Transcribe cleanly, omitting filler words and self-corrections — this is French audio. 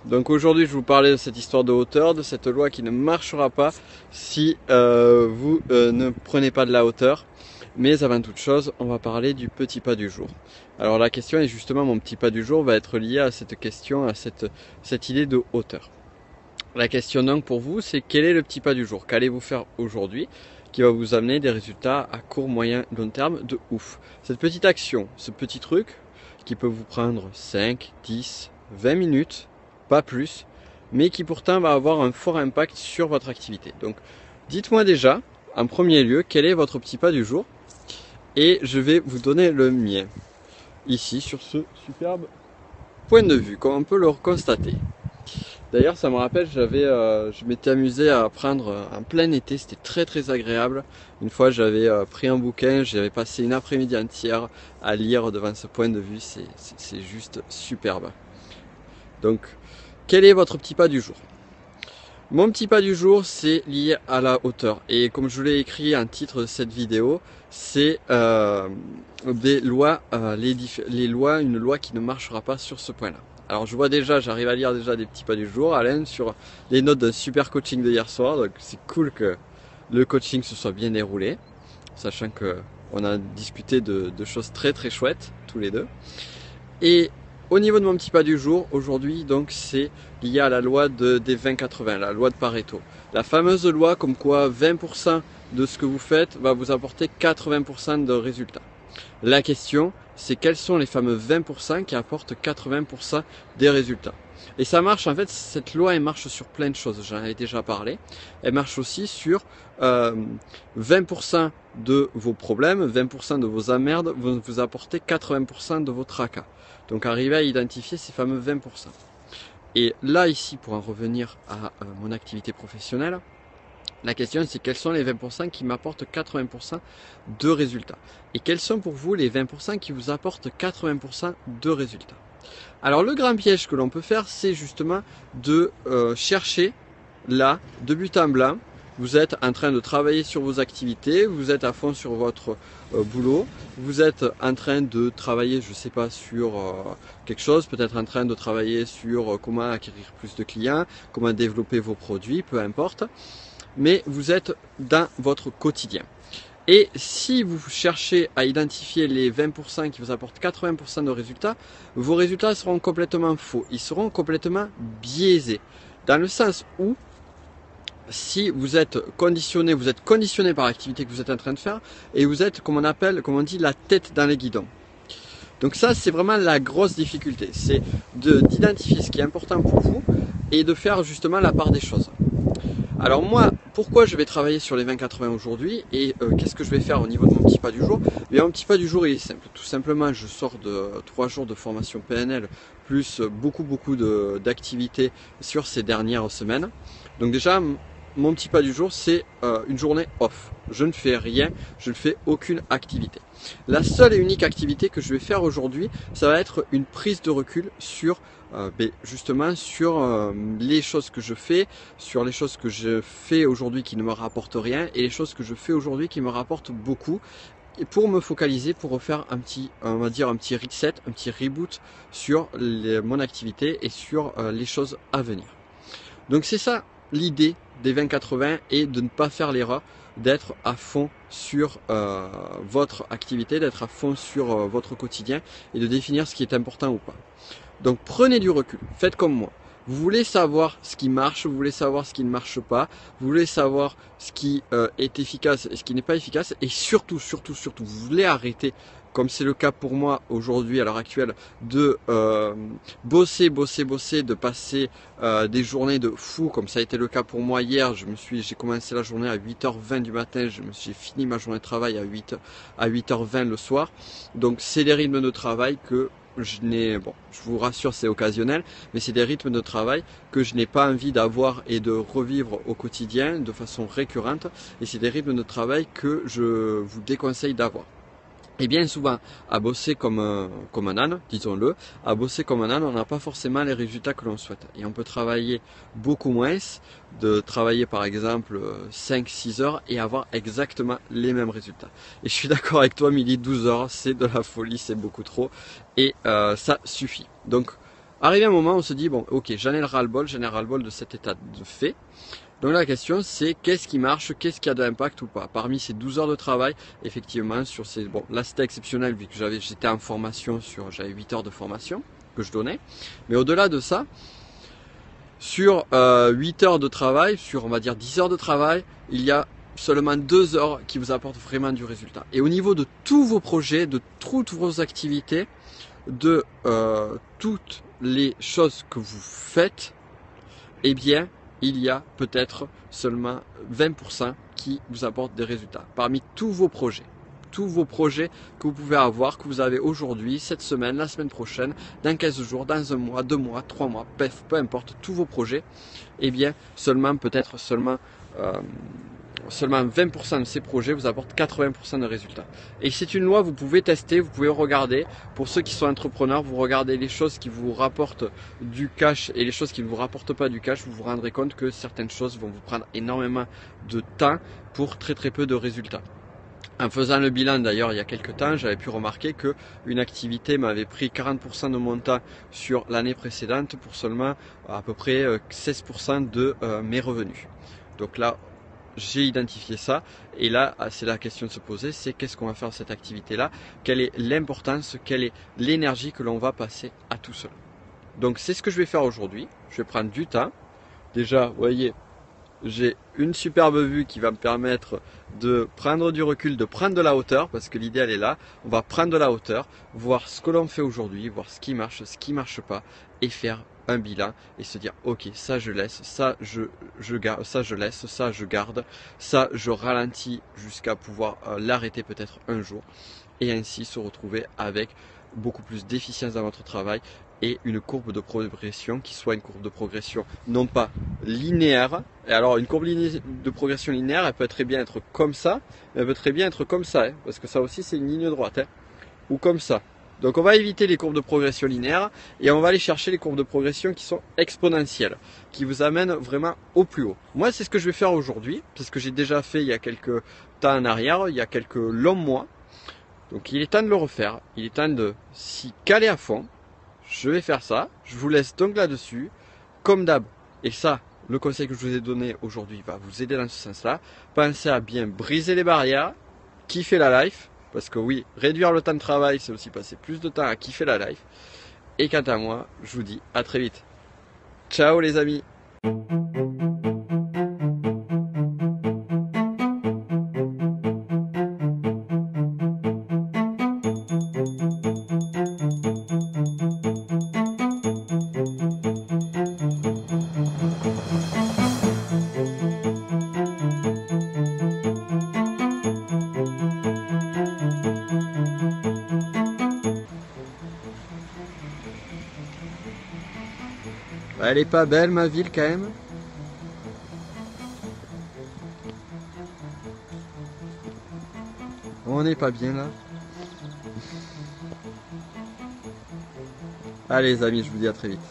Donc aujourd'hui je vais vous parler de cette histoire de hauteur, de cette loi qui ne marchera pas si vous ne prenez pas de la hauteur. Mais avant toute chose, on va parler du petit pas du jour. Alors la question est justement, mon petit pas du jour va être lié à cette question, à cette idée de hauteur. La question donc pour vous, c'est quel est le petit pas du jour? Qu'allez-vous faire aujourd'hui qui va vous amener des résultats à court, moyen, long terme de ouf? Cette petite action, ce petit truc qui peut vous prendre 5, 10, 20 minutes, pas plus, mais qui pourtant va avoir un fort impact sur votre activité. Donc dites-moi déjà, en premier lieu, quel est votre petit pas du jour? Et je vais vous donner le mien, ici sur ce superbe point de vue, comme on peut le constater. D'ailleurs, ça me rappelle, je m'étais amusé à apprendre en plein été, c'était très agréable. Une fois, j'avais pris un bouquin, j'avais passé une après-midi entière à lire devant ce point de vue, c'est juste superbe. Donc, quel est votre petit pas du jour? Mon petit pas du jour, c'est lié à la hauteur. Et comme je l'ai écrit en titre de cette vidéo, c'est des lois, une loi qui ne marchera pas sur ce point-là. Alors je vois déjà, j'arrive à lire déjà des petits pas du jour, Alain, sur les notes d'un super coaching de hier soir. Donc c'est cool que le coaching se soit bien déroulé, sachant que on a discuté de choses très chouettes, tous les deux. Et au niveau de mon petit pas du jour, aujourd'hui, donc c'est lié à la loi des 20-80, la loi de Pareto. La fameuse loi comme quoi 20% de ce que vous faites va vous apporter 80% de résultats. La question, c'est quels sont les fameux 20% qui apportent 80% des résultats. Et ça marche, en fait, cette loi, elle marche sur plein de choses, j'en ai déjà parlé. Elle marche aussi sur 20% de vos problèmes, 20% de vos emmerdes vont vous apporter 80% de vos tracas. Donc arriver à identifier ces fameux 20%. Et là, ici, pour en revenir à mon activité professionnelle, la question c'est quels sont les 20% qui m'apportent 80% de résultats. Et quels sont pour vous les 20% qui vous apportent 80% de résultats. Alors le grand piège que l'on peut faire, c'est justement de chercher là, de but en blanc. Vous êtes en train de travailler sur vos activités, vous êtes à fond sur votre boulot, vous êtes en train de travailler, je sais pas, sur quelque chose, peut-être en train de travailler sur comment acquérir plus de clients, comment développer vos produits, peu importe. Mais vous êtes dans votre quotidien. Et si vous cherchez à identifier les 20% qui vous apportent 80% de résultats, vos résultats seront complètement faux, ils seront complètement biaisés. Dans le sens où, si vous êtes conditionné par l'activité que vous êtes en train de faire, et vous êtes, comme on dit, la tête dans les guidons. Donc ça, c'est vraiment la grosse difficulté, c'est d'identifier ce qui est important pour vous, et de faire justement la part des choses. Alors moi, pourquoi je vais travailler sur les 20-80 aujourd'hui et qu'est-ce que je vais faire au niveau de mon petit pas du jour? Bien, mon petit pas du jour, il est simple. Tout simplement, je sors de 3 jours de formation PNL plus beaucoup d'activités sur ces dernières semaines. Donc déjà, mon petit pas du jour, c'est une journée off. Je ne fais rien, je ne fais aucune activité. La seule et unique activité que je vais faire aujourd'hui, ça va être une prise de recul sur justement sur les choses que je fais, sur les choses que je fais aujourd'hui qui ne me rapportent rien et les choses que je fais aujourd'hui qui me rapportent beaucoup, et pour me focaliser, pour refaire un petit, on va dire un petit reset, un petit reboot sur mon activité et sur les choses à venir. Donc c'est ça l'idée des 20-80, et de ne pas faire l'erreur d'être à fond sur votre activité, d'être à fond sur votre quotidien et de définir ce qui est important ou pas. Donc prenez du recul, faites comme moi. Vous voulez savoir ce qui marche, vous voulez savoir ce qui ne marche pas, vous voulez savoir ce qui est efficace et ce qui n'est pas efficace, et surtout, vous voulez arrêter, comme c'est le cas pour moi aujourd'hui à l'heure actuelle, de bosser, de passer des journées de fou, comme ça a été le cas pour moi hier. J'ai commencé la journée à 8h20 du matin, j'ai fini ma journée de travail à 8h20 le soir. Donc c'est des rythmes de travail que je vous rassure, c'est occasionnel, mais c'est des rythmes de travail que je n'ai pas envie d'avoir et de revivre au quotidien de façon récurrente, et c'est des rythmes de travail que je vous déconseille d'avoir. Et bien souvent, à bosser comme un âne, disons-le, à bosser comme un âne, on n'a pas forcément les résultats que l'on souhaite. Et on peut travailler beaucoup moins, de travailler par exemple 5-6 heures et avoir exactement les mêmes résultats. Et je suis d'accord avec toi, Milly, 12 heures, c'est de la folie, c'est beaucoup trop. Et ça suffit. Donc, Arrivé un moment, on se dit, bon, ok, j'en ai le ras-le-bol de cet état de fait. Donc la question c'est qu'est-ce qui marche, qu'est-ce qui a de l'impact ou pas. Parmi ces 12 heures de travail, effectivement, sur ces, bon, là c'était exceptionnel vu que j'étais en formation j'avais 8 heures de formation que je donnais. Mais au-delà de ça, sur 8 heures de travail, sur on va dire 10 heures de travail, il y a seulement 2 heures qui vous apportent vraiment du résultat. Et au niveau de tous vos projets, de toutes vos activités, de toutes les choses que vous faites, eh bien, il y a peut-être seulement 20% qui vous apportent des résultats. Parmi tous vos projets que vous pouvez avoir, que vous avez aujourd'hui, cette semaine, la semaine prochaine, dans 15 jours, dans un mois, 2 mois, 3 mois, bref, peu importe, tous vos projets, eh bien, seulement 20% de ces projets vous apportent 80% de résultats. Et c'est une loi, vous pouvez tester, vous pouvez regarder. Pour ceux qui sont entrepreneurs, vous regardez les choses qui vous rapportent du cash et les choses qui ne vous rapportent pas du cash, vous vous rendrez compte que certaines choses vont vous prendre énormément de temps pour très peu de résultats. En faisant le bilan d'ailleurs il y a quelques temps, j'avais pu remarquer que une activité m'avait pris 40% de mon temps sur l'année précédente pour seulement à peu près 16% de mes revenus. Donc là, j'ai identifié ça et là c'est la question de se poser, c'est qu'est-ce qu'on va faire de cette activité là, quelle est l'importance, quelle est l'énergie que l'on va passer à tout seul. Donc c'est ce que je vais faire aujourd'hui, je vais prendre du temps. Déjà vous voyez, j'ai une superbe vue qui va me permettre de prendre du recul, de prendre de la hauteur, parce que l'idée elle est là, on va prendre de la hauteur, voir ce que l'on fait aujourd'hui, voir ce qui marche pas et faire un bilan et se dire ok, ça je laisse, ça je garde, ça je laisse, ça je garde, ça je ralentis jusqu'à pouvoir l'arrêter peut-être un jour et ainsi se retrouver avec beaucoup plus d'efficience dans votre travail et une courbe de progression qui soit une courbe de progression non pas linéaire. Et alors une courbe de progression linéaire, elle peut très bien être comme ça, mais elle peut très bien être comme ça, hein, parce que ça aussi c'est une ligne droite, hein, ou comme ça. Donc on va éviter les courbes de progression linéaires et on va aller chercher les courbes de progression qui sont exponentielles, qui vous amènent vraiment au plus haut. Moi c'est ce que je vais faire aujourd'hui, parce que j'ai déjà fait il y a quelques temps en arrière, il y a quelques longs mois. Donc il est temps de le refaire, il est temps de s'y caler à fond. Je vais faire ça, je vous laisse donc là-dessus, comme d'hab. Et ça, le conseil que je vous ai donné aujourd'hui va vous aider dans ce sens-là. Pensez à bien briser les barrières, kiffer la life. Parce que oui, réduire le temps de travail, c'est aussi passer plus de temps à kiffer la life. Et quant à moi, je vous dis à très vite. Ciao les amis! Elle est pas belle ma ville quand même. On n'est pas bien là. Allez les amis, je vous dis à très vite.